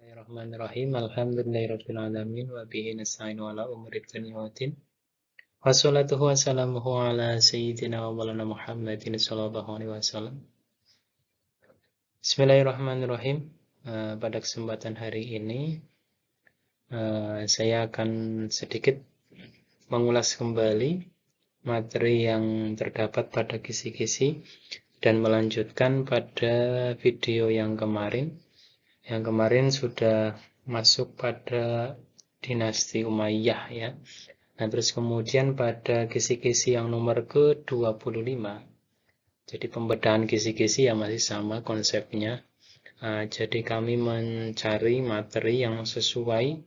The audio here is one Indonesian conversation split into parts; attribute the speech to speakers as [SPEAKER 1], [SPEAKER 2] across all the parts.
[SPEAKER 1] Bismillahirrahmanirrahim. Alhamdulillahirabbil alamin wa bihi nasta'inu ala umuri dunya waddin. Wassalatu wassalamuhu ala sayyidina wa maulana Muhammadin sallallahu alaihi wasallam. Bismillahirrahmanirrahim. Pada kesempatan hari ini saya akan sedikit mengulas kembali materi yang terdapat pada kisi-kisi dan melanjutkan pada video yang kemarin. Yang kemarin sudah masuk pada dinasti Umayyah ya. Nah, terus kemudian pada kisi-kisi yang nomor ke-25. Jadi pembedahan kisi-kisi ya masih sama konsepnya. Jadi kami mencari materi yang sesuai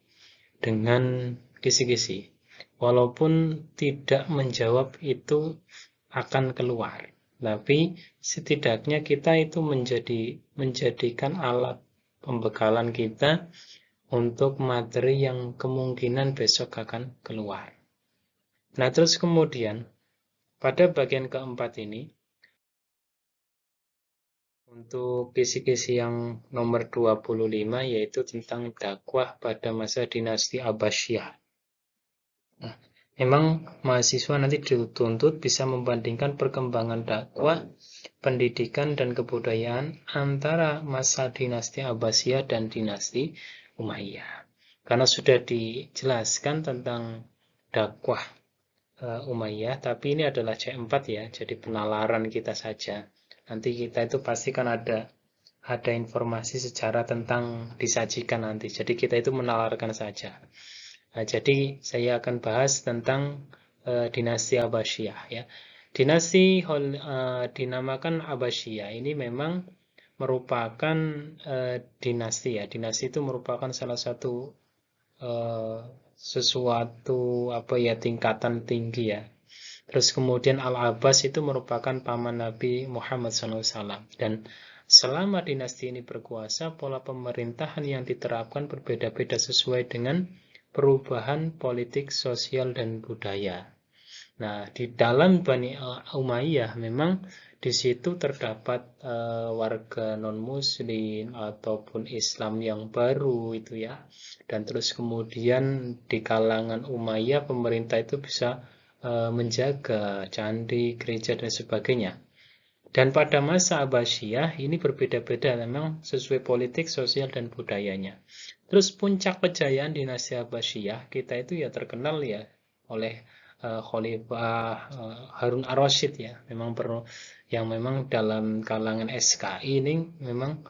[SPEAKER 1] dengan kisi-kisi. Walaupun tidak menjawab itu akan keluar. Tapi setidaknya kita itu menjadikan alat pembekalan kita untuk materi yang kemungkinan besok akan keluar. Nah, terus kemudian pada bagian keempat ini, untuk kisi-kisi yang nomor 25 yaitu tentang dakwah pada masa dinasti Abbasiyah. Nah, memang mahasiswa nanti dituntut bisa membandingkan perkembangan dakwah, pendidikan, dan kebudayaan antara masa dinasti Abbasiyah dan dinasti Umayyah. Karena sudah dijelaskan tentang dakwah Umayyah, tapi ini adalah C4 ya, jadi penalaran kita saja. Nanti kita itu pasti kan ada informasi secara tentang disajikan nanti. Jadi kita itu menalarkan saja. Nah, jadi saya akan bahas tentang dinasti Abbasiyah ya. Dinasti dinamakan Abbasiyah ini memang merupakan dinasti ya. Dinasti itu merupakan salah satu sesuatu tingkatan tinggi ya. Terus kemudian Al-Abbas itu merupakan paman Nabi Muhammad SAW. Dan selama dinasti ini berkuasa, pola pemerintahan yang diterapkan berbeda-beda sesuai dengan perubahan politik, sosial, dan budaya. Nah, di dalam Bani Umayyah memang di situ terdapat warga non-muslim ataupun Islam yang baru itu ya. Dan terus kemudian di kalangan Umayyah pemerintah itu bisa menjaga candi, gereja, dan sebagainya. Dan pada masa Abbasiyah ini berbeda-beda memang sesuai politik, sosial, dan budayanya. Terus puncak kejayaan dinasti Abbasiyah kita itu ya terkenal ya oleh Khalifah Harun ar-Rasyid ya. Yang memang dalam kalangan SKI ini memang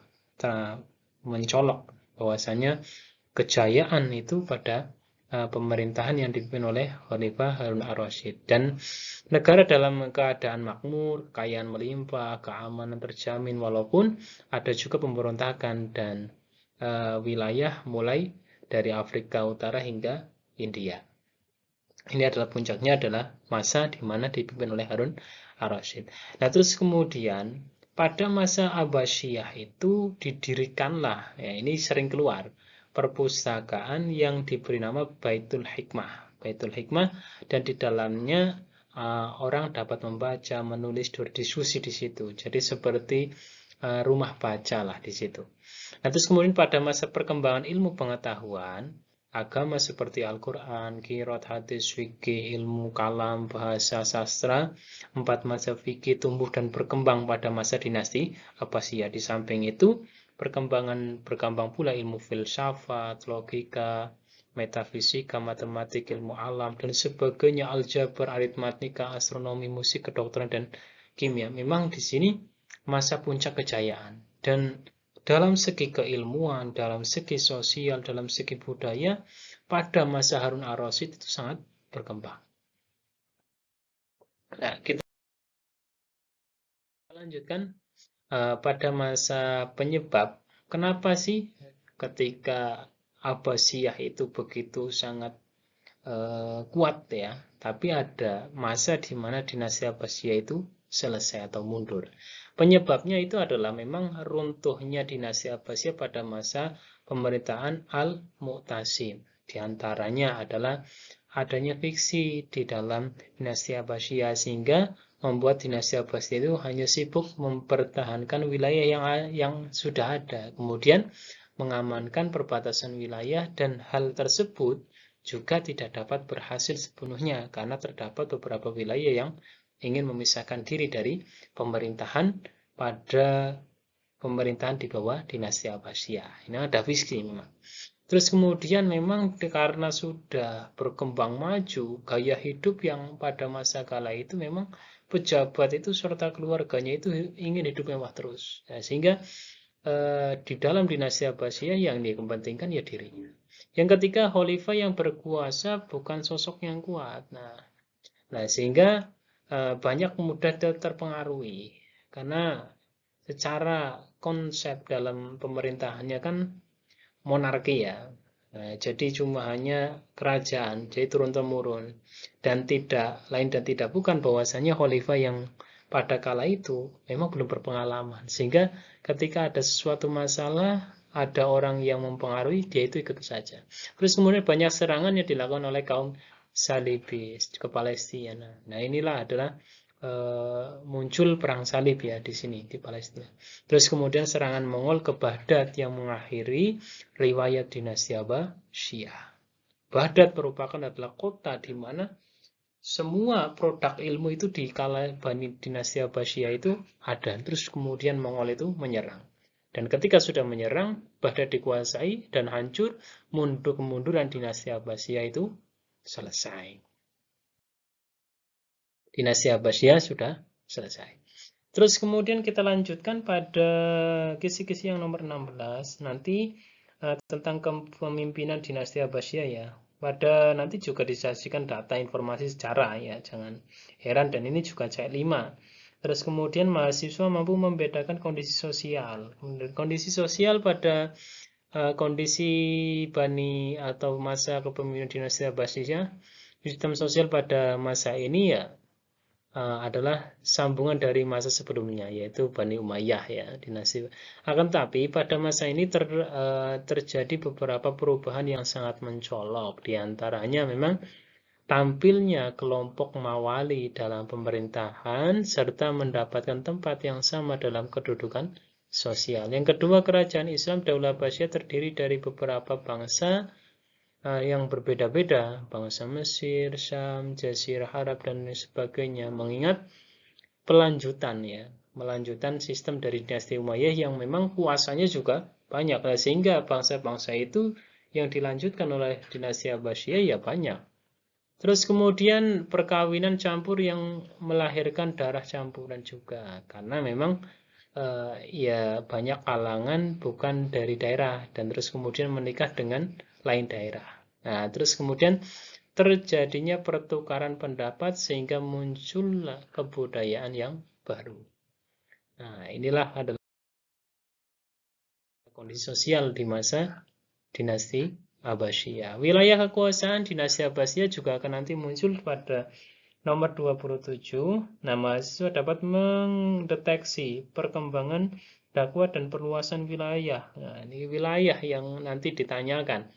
[SPEAKER 1] mencolok bahwasanya kejayaan itu pada pemerintahan yang dipimpin oleh Khalifah Harun ar-Rasyid. Dan negara dalam keadaan makmur, kekayaan melimpah, keamanan terjamin, walaupun ada juga pemberontakan dan wilayah mulai dari Afrika Utara hingga India. Ini adalah puncaknya adalah masa di mana dipimpin oleh Harun ar-Rasyid. Nah, terus kemudian pada masa Abbasiyah itu didirikanlah, ya ini sering keluar, perpustakaan yang diberi nama Baitul Hikmah. Baitul Hikmah, dan di dalamnya orang dapat membaca, menulis, berdiskusi di situ. Jadi seperti rumah baca lah di situ. Nah, terus kemudian pada masa perkembangan ilmu pengetahuan, agama seperti Al-Quran, Qiraat, hadis, fikih, ilmu kalam, bahasa, sastra, 4 mazhab fikih tumbuh dan berkembang pada masa dinasti Abbasiyah. Di samping itu, berkembang pula ilmu filsafat, logika, metafisika, matematik, ilmu alam, dan sebagainya, aljabar, aritmatika, astronomi, musik, kedokteran, dan kimia. Memang di sini masa puncak kejayaan. Dan dalam segi keilmuan, dalam segi sosial, dalam segi budaya, pada masa Harun ar-Rasyid itu sangat berkembang. Nah, kita lanjutkan pada masa penyebab. Kenapa sih ketika Abbasiyah itu begitu sangat kuat ya, tapi ada masa di mana dinasti Abbasiyah itu selesai atau mundur. Penyebabnya itu adalah memang runtuhnya dinasti Abbasiyah pada masa pemerintahan Al-Mu'tasim. Di antaranya adalah adanya fiksi di dalam dinasti Abbasiyah sehingga membuat dinasti Abbasiyah itu hanya sibuk mempertahankan wilayah yang sudah ada. Kemudian mengamankan perbatasan wilayah, dan hal tersebut juga tidak dapat berhasil sepenuhnya karena terdapat beberapa wilayah yang ingin memisahkan diri dari pemerintahan pada pemerintahan di bawah dinasti Abbasiyah. Ini ada visi memang. Terus kemudian memang karena sudah berkembang maju, gaya hidup yang pada masa kala itu memang pejabat itu serta keluarganya itu ingin hidup mewah terus. Nah, sehingga di dalam dinasti Abbasiyah yang dikepentingkan ya dirinya. Yang ketiga, khalifah yang berkuasa bukan sosok yang kuat. Nah sehingga banyak mudah terpengaruhi karena secara konsep dalam pemerintahannya kan monarki ya. Nah, jadi cuma hanya kerajaan, jadi turun-temurun dan tidak lain dan tidak bukan bahwasanya khalifah yang pada kala itu memang belum berpengalaman, sehingga ketika ada sesuatu masalah, ada orang yang mempengaruhi, dia itu ikut saja. Terus kemudian banyak serangan yang dilakukan oleh kaum Salibis ke Palestina. Nah, inilah adalah muncul perang salib ya di sini di Palestina. Terus kemudian serangan Mongol ke Baghdad yang mengakhiri riwayat dinasti Abbasiyah. Baghdad merupakan adalah kota di mana semua produk ilmu itu di kala Bani dinasti Abbasiyah itu ada. Terus kemudian Mongol itu menyerang. Dan ketika sudah menyerang, Baghdad dikuasai dan hancur, kemunduran dinasti Abbasiyah itu selesai. Dinasti Abbasiyah sudah selesai. Terus kemudian kita lanjutkan pada kisi-kisi yang nomor 16, nanti tentang kepemimpinan dinasti Abbasiyah ya. Pada nanti juga disajikan data informasi secara ya, jangan heran, dan ini juga C5. Terus kemudian mahasiswa mampu membedakan kondisi sosial. Kondisi sosial pada kondisi Bani atau masa kepemimpinan dinasti Abbasiyah, sistem sosial pada masa ini ya adalah sambungan dari masa sebelumnya, yaitu Bani Umayyah ya, dinasti. Akan tapi pada masa ini terjadi beberapa perubahan yang sangat mencolok. Di antaranya memang tampilnya kelompok Mawali dalam pemerintahan serta mendapatkan tempat yang sama dalam kedudukan sosial. Yang kedua, kerajaan Islam Daulah Abbasiyah terdiri dari beberapa bangsa yang berbeda-beda, bangsa Mesir, Syam, Jazirah Arab, dan sebagainya, mengingat melanjutan sistem dari dinasti Umayyah yang memang kuasanya juga banyak, sehingga bangsa-bangsa itu yang dilanjutkan oleh dinasti Abbasiyah ya banyak. Terus kemudian perkawinan campur yang melahirkan darah campuran juga, karena memang ya banyak kalangan bukan dari daerah dan terus kemudian menikah dengan lain daerah. Nah, terus kemudian terjadinya pertukaran pendapat sehingga muncullah kebudayaan yang baru. Nah, inilah adalah kondisi sosial di masa dinasti Abbasiyah. Wilayah kekuasaan dinasti Abbasiyah juga akan nanti muncul pada nomor 27. Nah, mahasiswa dapat mendeteksi perkembangan dakwah dan perluasan wilayah. Nah, ini wilayah yang nanti ditanyakan.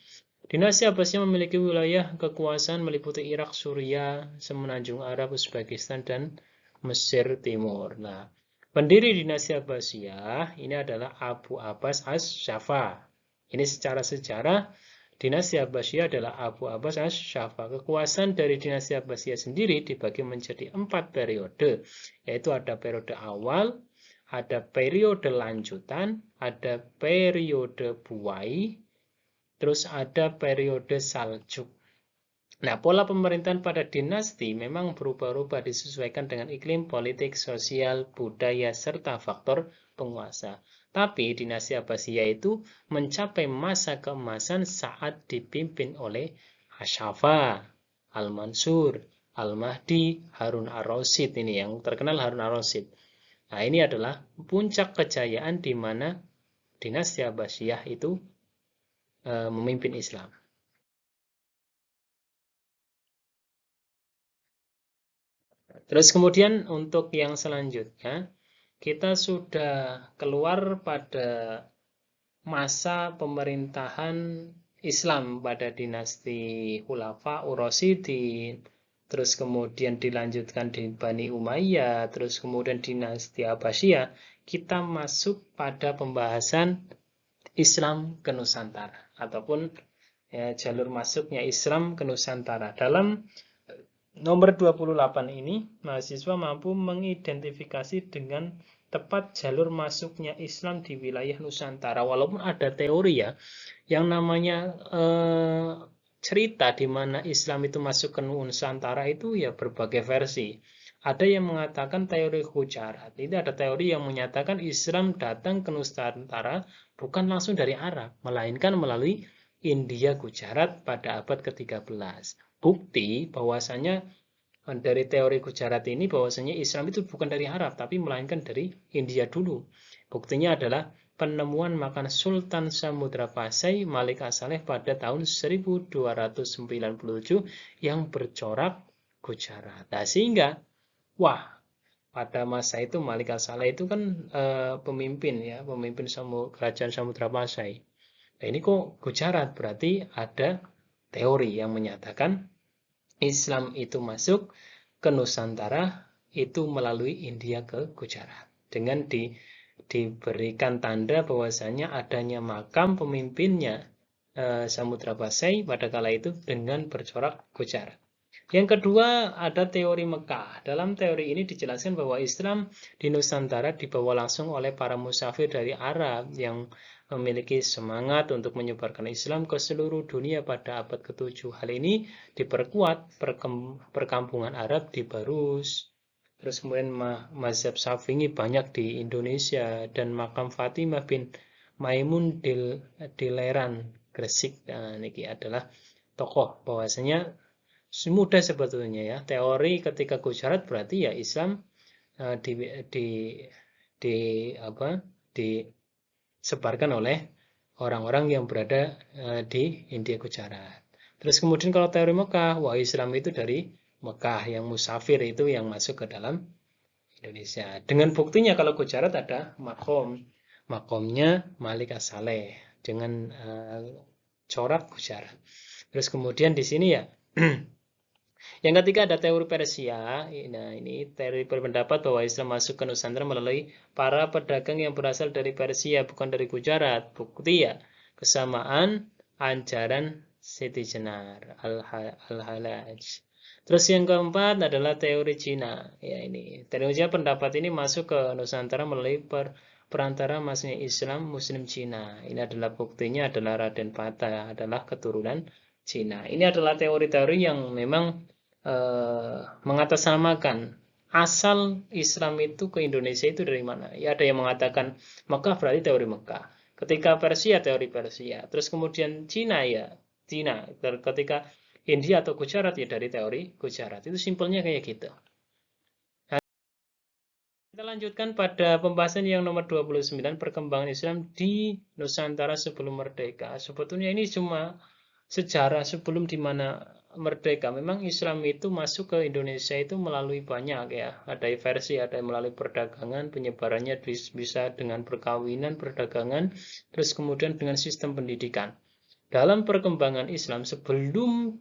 [SPEAKER 1] Dinasti Abbasiyah memiliki wilayah kekuasaan meliputi Irak, Suriah, Semenanjung Arab, Uzbekistan, dan Mesir Timur. Nah, pendiri dinasti Abbasiyah ini adalah Abu Abbas As-Syafa. Ini secara sejarah, dinasti Abbasiyah adalah Abu Abbas As-Syafa. Kekuasaan dari dinasti Abbasiyah sendiri dibagi menjadi 4 periode, yaitu ada periode awal, ada periode lanjutan, ada periode buai, terus ada periode Saljuk. Nah, pola pemerintahan pada dinasti memang berubah-ubah disesuaikan dengan iklim politik, sosial, budaya, serta faktor penguasa. Tapi dinasti Abbasiyah itu mencapai masa keemasan saat dipimpin oleh Asyafa, Al-Mansur, Al-Mahdi, Harun ar-Rasyid. Ini yang terkenal Harun ar-Rasyid. Nah, ini adalah puncak kejayaan di mana dinasti Abbasiyah itu memimpin Islam. Terus kemudian untuk yang selanjutnya, kita sudah keluar pada masa pemerintahan Islam pada dinasti Khulafa Ur-Rasyidin, terus kemudian dilanjutkan di Bani Umayyah, terus kemudian dinasti Abbasiyah. Kita masuk pada pembahasan Islam ke Nusantara ataupun ya, jalur masuknya Islam ke Nusantara. Dalam nomor 28 ini, mahasiswa mampu mengidentifikasi dengan tepat jalur masuknya Islam di wilayah Nusantara. Walaupun ada teori ya, yang namanya cerita di mana Islam itu masuk ke Nusantara itu ya berbagai versi. Ada yang mengatakan teori Gujarat. Ini ada teori yang menyatakan Islam datang ke Nusantara bukan langsung dari Arab, melainkan melalui India Gujarat pada abad ke-13. Bukti bahwasanya dari teori Gujarat ini bahwasanya Islam itu bukan dari Arab tapi melainkan dari India dulu. Buktinya adalah penemuan makam Sultan Samudra Pasai Malik As-Saleh pada tahun 1297 yang bercorak Gujarat. Nah, sehingga wah, pada masa itu Malik As-Saleh itu kan pemimpin kerajaan Samudra Pasai. Nah, ini kok Gujarat, berarti ada teori yang menyatakan Islam itu masuk ke Nusantara itu melalui India ke Gujarat. Dengan diberikan tanda bahwasanya adanya makam pemimpinnya Samudra Pasai pada kala itu dengan bercorak Gujarat. Yang kedua ada teori Mekah. Dalam teori ini dijelaskan bahwa Islam di Nusantara dibawa langsung oleh para musafir dari Arab yang memiliki semangat untuk menyebarkan Islam ke seluruh dunia pada abad ke-7. Hal ini diperkuat perkampungan Arab di Barus. Terus kemudian mazhab Syafi'i banyak di Indonesia dan makam Fatimah bin Maimun Dileran Gresik. Nah, ini adalah tokoh bahwasanya mudah sebetulnya ya. Teori ketika Gujarat berarti ya Islam di di di apa disebarkan oleh orang-orang yang berada di India Gujarat. Terus kemudian kalau teori Mekah, wah Islam itu dari Mekah, yang musafir itu yang masuk ke dalam Indonesia. Dengan buktinya kalau Gujarat ada makomnya Malik As-Saleh dengan corak Gujarat. Terus kemudian di sini ya yang ketiga ada teori Persia. Nah, ini teori berpendapat bahwa Islam masuk ke Nusantara melalui para pedagang yang berasal dari Persia, bukan dari Gujarat. Bukti ya, kesamaan ajaran Siti Jenar Al-Halaj. Terus yang keempat adalah teori Cina. Ya, ini teori Cina, pendapat ini masuk ke Nusantara melalui perantara masuknya Islam Muslim Cina. Ini adalah buktinya adalah Raden Patah adalah keturunan Cina. Ini adalah teori-teori yang memang mengatasnamakan asal Islam itu ke Indonesia itu dari mana. Ya, ada yang mengatakan Mekah berarti teori Mekah. Ketika Persia teori Persia. Terus kemudian Cina ya Cina. Ketika India atau Gujarat ya dari teori Gujarat. Itu simpelnya kayak gitu. Nah, kita lanjutkan pada pembahasan yang nomor 29, perkembangan Islam di Nusantara sebelum merdeka. Sebetulnya ini cuma sejarah sebelum dimana merdeka. Memang Islam itu masuk ke Indonesia itu melalui banyak ya. Ada versi, ada melalui perdagangan, penyebarannya bisa dengan perkawinan, perdagangan, terus kemudian dengan sistem pendidikan. Dalam perkembangan Islam sebelum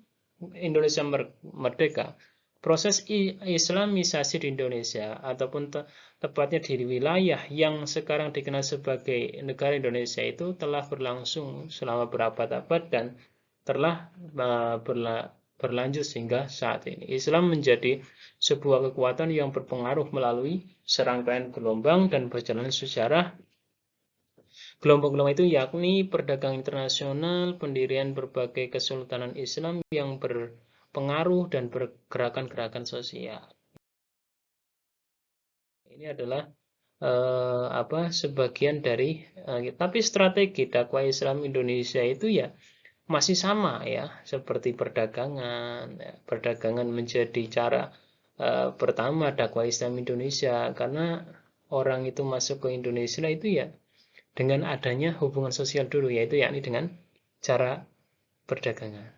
[SPEAKER 1] Indonesia merdeka, proses Islamisasi di Indonesia ataupun tepatnya di wilayah yang sekarang dikenal sebagai negara Indonesia itu telah berlangsung selama berabad-abad dan telah berlanjut sehingga saat ini. Islam menjadi sebuah kekuatan yang berpengaruh melalui serangkaian gelombang dan perjalanan sejarah. Gelombang-gelombang itu yakni perdagangan internasional, pendirian berbagai kesultanan Islam yang berpengaruh dan bergerakan-gerakan sosial. Ini adalah sebagian dari tapi strategi dakwah Islam Indonesia itu ya masih sama ya, seperti perdagangan. Perdagangan menjadi cara pertama dakwah Islam Indonesia, karena orang itu masuk ke Indonesia itu ya dengan adanya hubungan sosial dulu, yaitu yakni dengan cara perdagangan.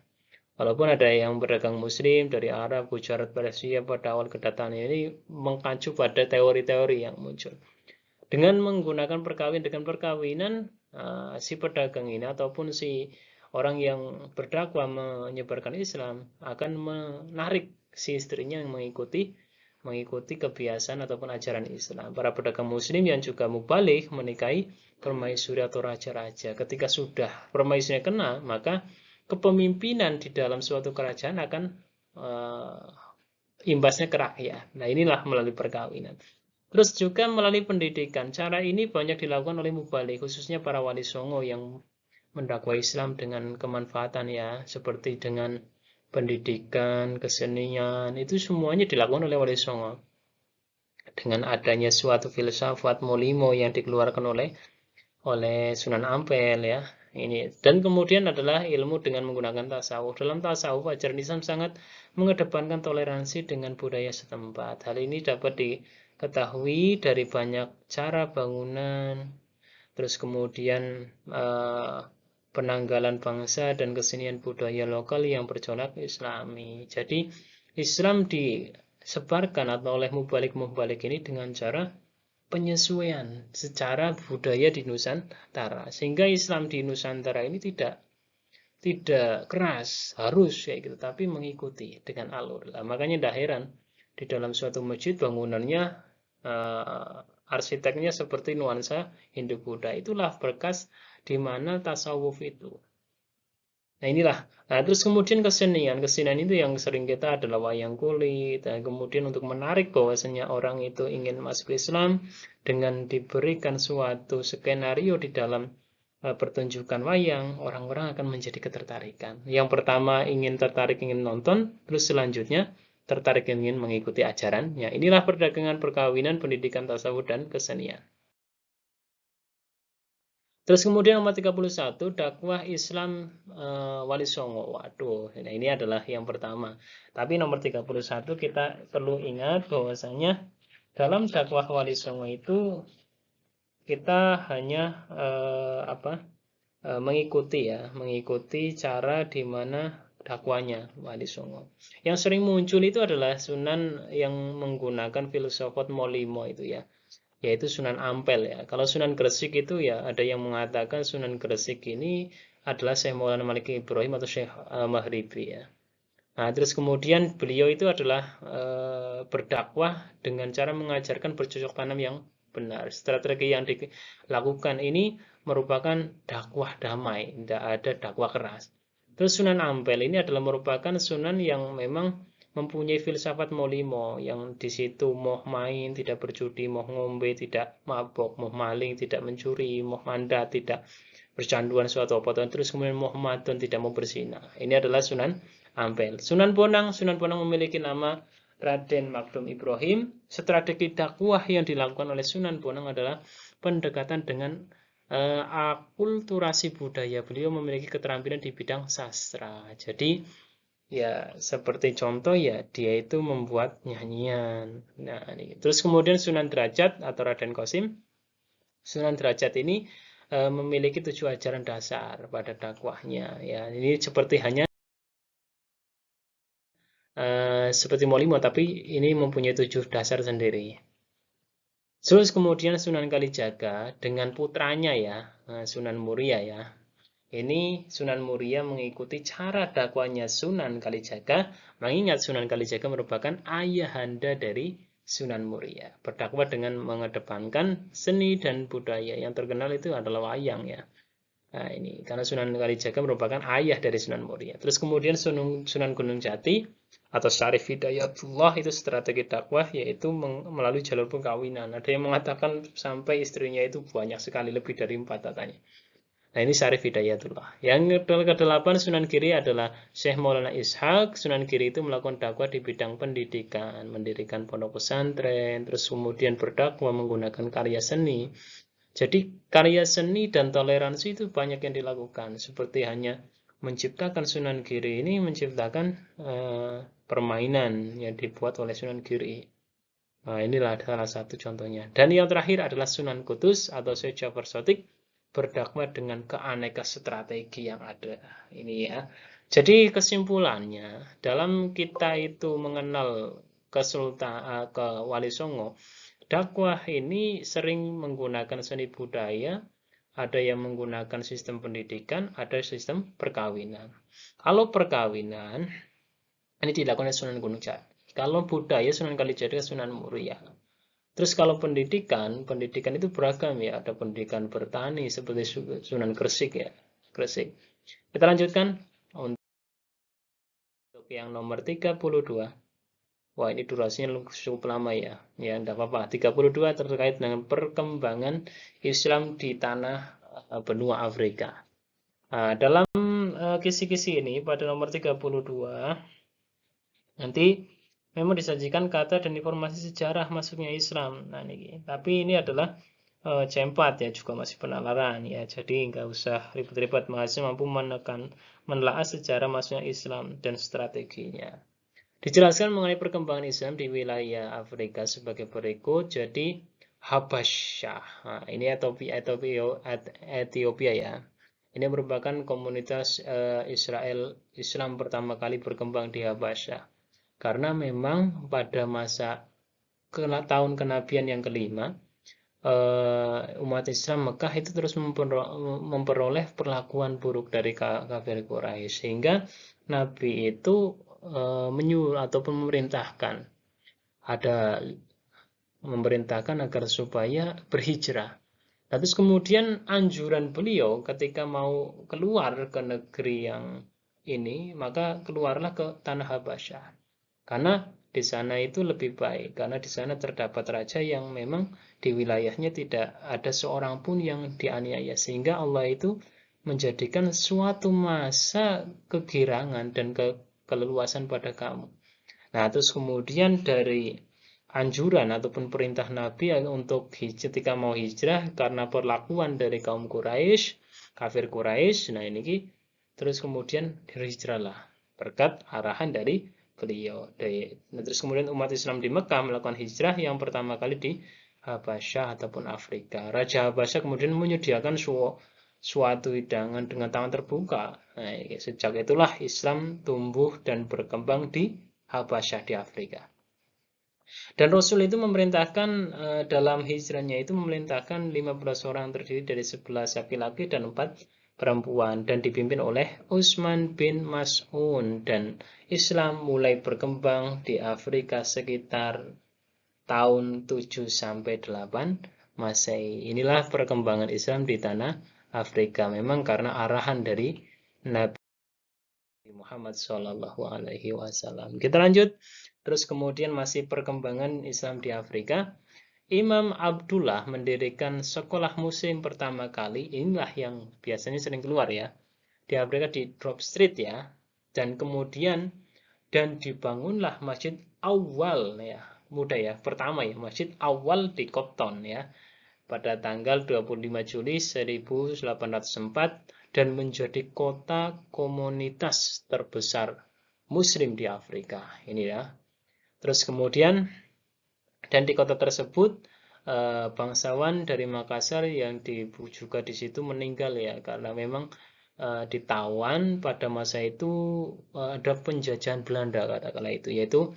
[SPEAKER 1] Walaupun ada yang berdagang Muslim dari Arab, Gujarat, Persia pada awal kedatangan ini mengacu pada teori-teori yang muncul. Dengan menggunakan perkawinan, si pedagang ini ataupun si orang yang berdakwah menyebarkan Islam akan menarik si istrinya yang mengikuti mengikuti kebiasaan ataupun ajaran Islam. Para pedagang muslim yang juga mubalik menikahi permaisuri atau raja-raja. Ketika sudah permaisurinya kena, maka kepemimpinan di dalam suatu kerajaan akan imbasnya ke rakyat. Nah, inilah melalui perkawinan. Terus juga melalui pendidikan. Cara ini banyak dilakukan oleh mubalik, khususnya para wali songo yang mendakwah Islam dengan kemanfaatan ya, seperti dengan pendidikan, kesenian, itu semuanya dilakukan oleh wali songo. Dengan adanya suatu filsafat molimo yang dikeluarkan oleh Sunan Ampel ya. Ini dan kemudian adalah ilmu dengan menggunakan tasawuf. Dalam tasawuf ajaran Islam sangat mengedepankan toleransi dengan budaya setempat. Hal ini dapat diketahui dari banyak cara bangunan, terus kemudian penanggalan bangsa dan kesenian budaya lokal yang bercorak Islami. Jadi Islam disebarkan atau oleh mubalik-mubalik ini dengan cara penyesuaian secara budaya di Nusantara, sehingga Islam di Nusantara ini tidak keras harus kayak gitu, tapi mengikuti dengan alur. Nah, makanya tidak heran di dalam suatu masjid bangunannya arsiteknya seperti nuansa Hindu-Buddha. Itulah berkas di mana tasawuf itu. Nah inilah. Nah terus kemudian kesenian itu yang sering kita adalah wayang kulit. Nah, kemudian untuk menarik bahwasanya orang itu ingin masuk Islam dengan diberikan suatu skenario di dalam pertunjukan wayang, orang-orang akan menjadi ketertarikan. Yang pertama ingin tertarik, ingin nonton, terus selanjutnya tertarik ingin mengikuti ajarannya. Inilah perdagangan, perkawinan, pendidikan tasawuf dan kesenian. Terus kemudian nomor 31, dakwah Islam Wali Songo. Waduh, nah ini adalah yang pertama. Tapi nomor 31 kita perlu ingat bahwasanya dalam dakwah Wali Songo itu kita hanya mengikuti cara di mana dakwanya Wali Songo. Yang sering muncul itu adalah sunan yang menggunakan filsafat molimo itu ya, yaitu Sunan Ampel ya. Kalau Sunan Gresik itu ya ada yang mengatakan Sunan Gresik ini adalah Syekh Maulana Malik Ibrahim atau Syekh Mahribi ya. Nah, terus kemudian beliau itu adalah berdakwah dengan cara mengajarkan bercocok tanam yang benar. Strategi yang dilakukan ini merupakan dakwah damai, tidak ada dakwah keras. Terus Sunan Ampel ini adalah merupakan sunan yang memang mempunyai filsafat molimo, yang di situ mau main, tidak berjudi, mau ngombe, tidak mabok, mau maling, tidak mencuri, mau mandat, tidak bercanduan suatu apa, terus kemudian mau madon, tidak mau berzina. Ini adalah Sunan Ampel. Sunan Bonang memiliki nama Raden Magdum Ibrahim. Strategi dakwah yang dilakukan oleh Sunan Bonang adalah pendekatan dengan akulturasi budaya. Beliau memiliki keterampilan di bidang sastra. Jadi ya seperti contoh ya dia itu membuat nyanyian. Nah, ini. Terus kemudian Sunan Derajat atau Raden Qasim. Sunan Derajat ini memiliki 7 ajaran dasar pada dakwahnya. Ya, ini seperti Molimo, tapi ini mempunyai 7 dasar sendiri. Terus kemudian Sunan Kalijaga dengan putranya ya, Sunan Muria ya. Ini Sunan Muria mengikuti cara dakwahnya Sunan Kalijaga, mengingat Sunan Kalijaga merupakan ayahanda dari Sunan Muria. Berdakwah dengan mengedepankan seni dan budaya. Yang terkenal itu adalah wayang ya. Nah ini, karena Sunan Kalijaga merupakan ayah dari Sunan Muria. Terus kemudian Sunan Gunung Jati atau Syarif Hidayatullah itu strategi dakwah, yaitu melalui jalur perkawinan. Ada yang mengatakan sampai istrinya itu banyak sekali, lebih dari 4 katanya. Nah ini Syarif Hidayatullah. Yang ke-8 Sunan Giri adalah Syekh Maulana Ishaq. Sunan Giri itu melakukan dakwah di bidang pendidikan, mendirikan pondok pesantren, terus kemudian berdakwah menggunakan karya seni. Jadi karya seni dan toleransi itu banyak yang dilakukan. Seperti hanya menciptakan Sunan Giri ini menciptakan permainan yang dibuat oleh Sunan Giri. Nah, inilah salah satu contohnya. Dan yang terakhir adalah Sunan Kudus atau Syekh Jafar Shadiq, berdakwah dengan keaneka strategi yang ada. Ini ya. Jadi kesimpulannya, dalam kita itu mengenal ke Wali Songo, dakwah ini sering menggunakan seni budaya, ada yang menggunakan sistem pendidikan, ada sistem perkawinan. Kalau perkawinan, ini dilakukan oleh Sunan Gunung Jati. Kalau budaya Sunan Kalijaga, Sunan Muria. Terus kalau pendidikan itu beragam ya. Ada pendidikan bertani seperti Sunan Gresik ya. Gresik. Kita lanjutkan untuk yang nomor 32. Wah, ini durasinya cukup lama ya. Ya, enggak apa-apa. 32 terkait dengan perkembangan Islam di tanah benua Afrika. Nah, dalam kisi-kisi ini pada nomor 32 nanti memang disajikan kata dan informasi sejarah masuknya Islam. Nah, ini. Tapi ini adalah C4 ya, juga masih penalaran ya. Jadi nggak usah ribet-ribet, mahasiswa mampu menelaah sejarah masuknya Islam dan strateginya. Dijelaskan mengenai perkembangan Islam di wilayah Afrika sebagai berikut. Jadi Habasyah, nah, ini Ethiopia ya. Ini merupakan komunitas Israel Islam pertama kali berkembang di Habasyah. Karena memang pada masa tahun kenabian yang kelima, umat Islam Mekah itu terus memperoleh perlakuan buruk dari kafir Quraisy, sehingga Nabi itu menyuruh ataupun memerintahkan agar supaya berhijrah. Terus kemudian anjuran beliau ketika mau keluar ke negeri yang ini, maka keluarlah ke tanah Habasyah. Karena di sana itu lebih baik, karena di sana terdapat raja yang memang di wilayahnya tidak ada seorang pun yang dianiaya, sehingga Allah itu menjadikan suatu masa kegirangan dan keleluasan pada kamu. Nah, terus kemudian dari anjuran ataupun perintah Nabi untuk ketika mau hijrah karena perlakuan dari kaum Quraisy, kafir Quraisy, nah ini terus kemudian berhijrahlah berkat arahan dari beliau. Terus kemudian umat Islam di Mekah melakukan hijrah yang pertama kali di Habasyah ataupun Afrika. Raja Habasyah kemudian menyediakan suatu hidangan dengan tangan terbuka. Nah, sejak itulah Islam tumbuh dan berkembang di Habasyah di Afrika. Dan Rasul itu memerintahkan dalam hijrahnya itu memerintahkan 15 orang terdiri dari 11 laki-laki dan 4 perempuan dan dipimpin oleh Utsman bin Mas'un, dan Islam mulai berkembang di Afrika sekitar tahun 7 sampai 8 Masehi. Inilah perkembangan Islam di tanah Afrika, memang karena arahan dari Nabi Muhammad SAW. Kita lanjut. Terus kemudian masih perkembangan Islam di Afrika. Imam Abdullah mendirikan sekolah muslim pertama kali. Inilah yang biasanya sering keluar ya. Di Afrika di Drop Street ya. Dan kemudian dibangunlah masjid awal ya. Mudah ya. Pertama ya, masjid awal di Compton ya. Pada tanggal 25 Juli 1804 dan menjadi kota komunitas terbesar muslim di Afrika. Ini ya. Terus kemudian dan di kota tersebut bangsawan dari Makassar yang juga di situ meninggal ya, karena memang ditawan pada masa itu ada penjajahan Belanda katakanlah itu, yaitu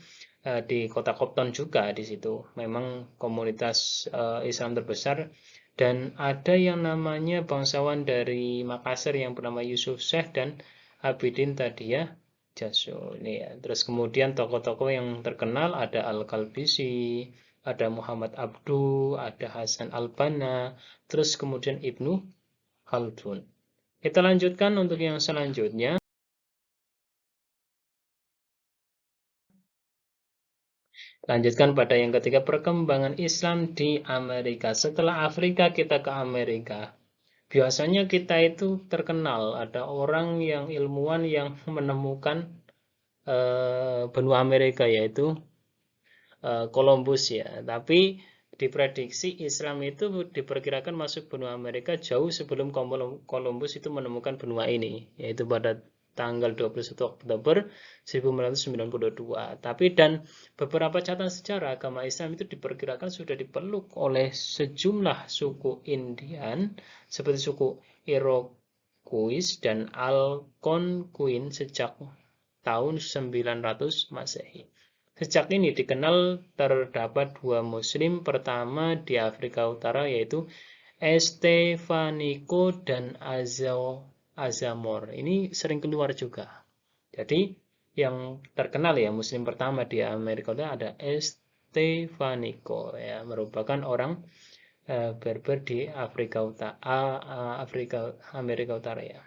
[SPEAKER 1] di kota Compton juga di situ memang komunitas Islam terbesar, dan ada yang namanya bangsawan dari Makassar yang bernama Yusuf Syekh dan Abidin Tadiyah Jasso ini ya. Terus kemudian tokoh-tokoh yang terkenal ada Al-Kalbisi, ada Muhammad Abdu, ada Hasan Al-Banna, terus kemudian Ibnu Khaldun. Kita lanjutkan untuk yang selanjutnya. Lanjutkan pada yang ketiga, perkembangan Islam di Amerika. Setelah Afrika kita ke Amerika. Biasanya kita itu terkenal ada orang yang ilmuwan yang menemukan benua Amerika, yaitu Columbus ya. Tapi diprediksi Islam itu diperkirakan masuk benua Amerika jauh sebelum Columbus itu menemukan benua ini, yaitu pada tanggal 21 Oktober 1992. Tapi dan beberapa catatan sejarah agama Islam itu diperkirakan sudah dipeluk oleh sejumlah suku Indian seperti suku Iroquois dan Algonquin sejak tahun 900 Masehi. Sejak ini dikenal terdapat dua muslim pertama di Afrika Utara, yaitu Estevanico dan Azamor. Ini sering keluar juga. Jadi yang terkenal ya, Muslim pertama di Amerika itu ada Estevanico ya, merupakan orang Berber di Amerika Utara ya.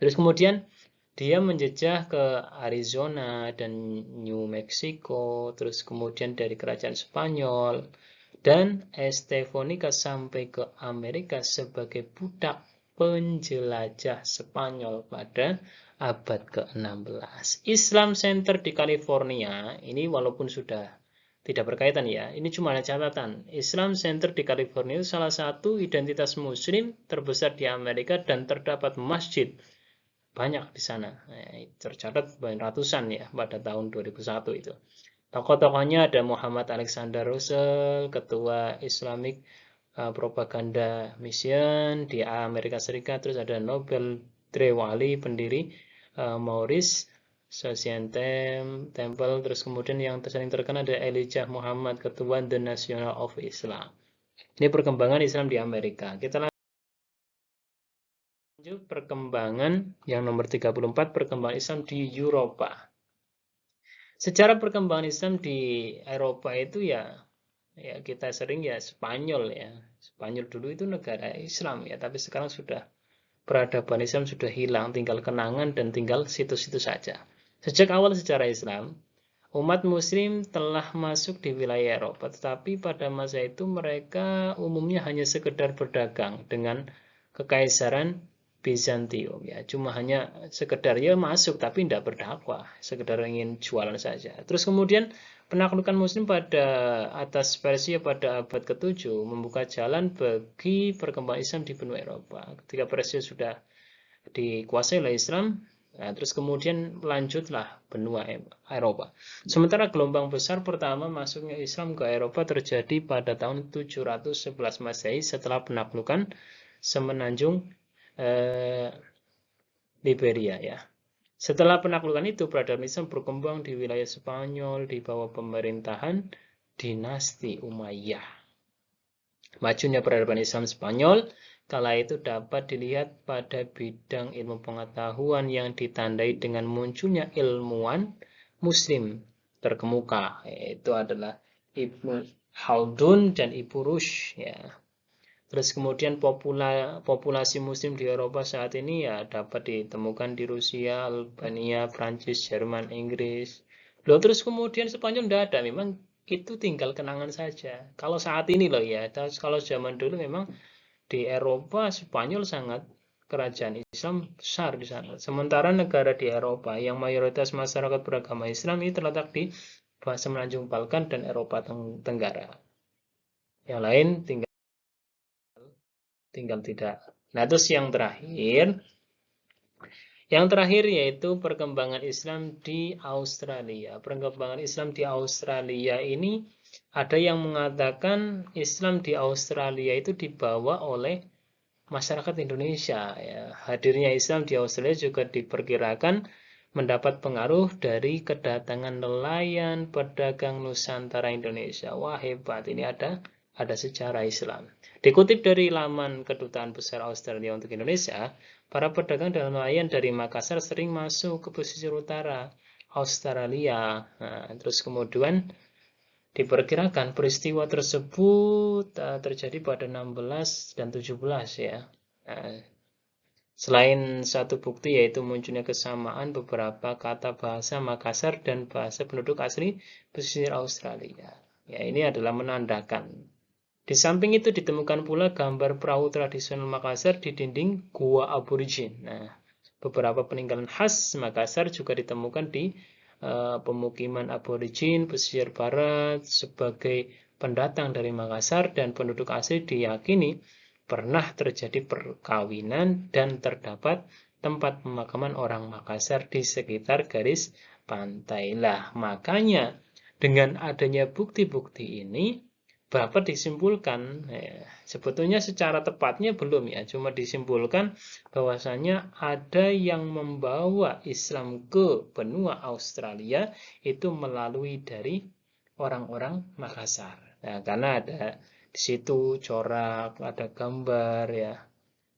[SPEAKER 1] Terus kemudian dia menjejah ke Arizona dan New Mexico, terus kemudian dari kerajaan Spanyol, dan Estevonica sampai ke Amerika sebagai budak penjelajah Spanyol pada abad ke-16. Islam Center di California, ini walaupun sudah tidak berkaitan ya, ini cuma ada catatan. Islam Center di California itu salah satu identitas muslim terbesar di Amerika dan terdapat masjid banyak di sana. Tercatat ratusan ya pada tahun 2001 itu. Tokoh-tokohnya ada Muhammad Alexander Russell, ketua Islamic Propaganda Mission di Amerika Serikat, terus ada Nobel Trewali, pendiri Maurice Temple, terus kemudian yang sering terkenal ada Elijah Muhammad, ketua The National of Islam. Ini perkembangan Islam di Amerika. Kita lanjut perkembangan yang nomor 34, perkembangan Islam di Eropa. Secara perkembangan Islam di Eropa itu ya kita sering ya Spanyol ya. Spanyol dulu itu negara Islam ya, tapi sekarang sudah peradaban Islam sudah hilang, tinggal kenangan dan tinggal situs-situs saja. Sejak awal sejarah Islam, umat muslim telah masuk di wilayah Eropa, tetapi pada masa itu mereka umumnya hanya sekedar berdagang dengan kekaisaran Bizantium ya, cuma hanya sekedar ya masuk tapi tidak berdakwah, sekedar ingin jualan saja. Terus kemudian penaklukan muslim pada atas Persia pada abad ke-7 membuka jalan bagi perkembangan Islam di benua Eropa. Ketika Persia sudah dikuasai oleh Islam, nah, terus kemudian lanjutlah benua Eropa. Sementara gelombang besar pertama masuknya Islam ke Eropa terjadi pada tahun 711 Masehi setelah penaklukan semenanjung Liberia ya. Setelah penaklukan itu, peradaban Islam berkembang di wilayah Spanyol di bawah pemerintahan dinasti Umayyah. Majunya peradaban Islam Spanyol kala itu dapat dilihat pada bidang ilmu pengetahuan yang ditandai dengan munculnya ilmuwan Muslim terkemuka, yaitu adalah Ibnu Khaldun dan Ibnu Rushd ya. Terus kemudian populasi muslim di Eropa saat ini ya dapat ditemukan di Rusia, Albania, Prancis, Jerman, Inggris. Loh, terus kemudian Spanyol tidak ada, memang itu tinggal kenangan saja. Kalau saat ini loh ya, kalau zaman dulu memang di Eropa Spanyol sangat kerajaan Islam besar di sana. Sementara negara di Eropa yang mayoritas masyarakat beragama Islam ini terletak di semenanjung Balkan dan Eropa Tenggara. Yang lain tinggal tidak. Nah, terus yang terakhir yaitu perkembangan Islam di Australia. Perkembangan Islam di Australia ini ada yang mengatakan Islam di Australia itu dibawa oleh masyarakat Indonesia. Ya. Hadirnya Islam di Australia juga diperkirakan mendapat pengaruh dari kedatangan nelayan pedagang Nusantara Indonesia. Wah, hebat, ini ada sejarah Islam. Dikutip dari laman Kedutaan Besar Australia untuk Indonesia, para pedagang dan nelayan dari Makassar sering masuk ke pesisir utara Australia. Nah, terus kemudian diperkirakan peristiwa tersebut terjadi pada 16 dan 17 ya. Nah, selain satu bukti yaitu munculnya kesamaan beberapa kata bahasa Makassar dan bahasa penduduk asli pesisir Australia. Ya, ini adalah menandakan. Di samping itu ditemukan pula gambar perahu tradisional Makassar di dinding gua aborigin. Nah, beberapa peninggalan khas Makassar juga ditemukan di pemukiman aborigin pesisir barat sebagai pendatang dari Makassar, dan penduduk asli diyakini pernah terjadi perkawinan dan terdapat tempat pemakaman orang Makassar di sekitar garis pantai. Lah, makanya dengan adanya bukti-bukti ini dapat disimpulkan, sebetulnya secara tepatnya belum ya, cuma disimpulkan bahwasanya ada yang membawa Islam ke benua Australia itu melalui dari orang-orang Makassar. Nah, karena ada di situ corak, ada gambar ya.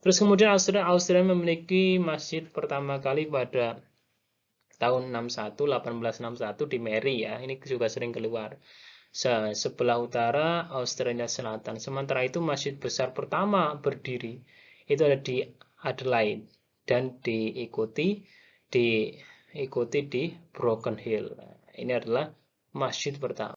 [SPEAKER 1] Terus kemudian Australia memiliki masjid pertama kali pada tahun 1861 di Mary ya. Ini juga sering keluar. Sebelah utara Australia Selatan. Sementara itu masjid besar pertama berdiri itu ada di Adelaide dan diikuti di Broken Hill. Ini adalah masjid pertama.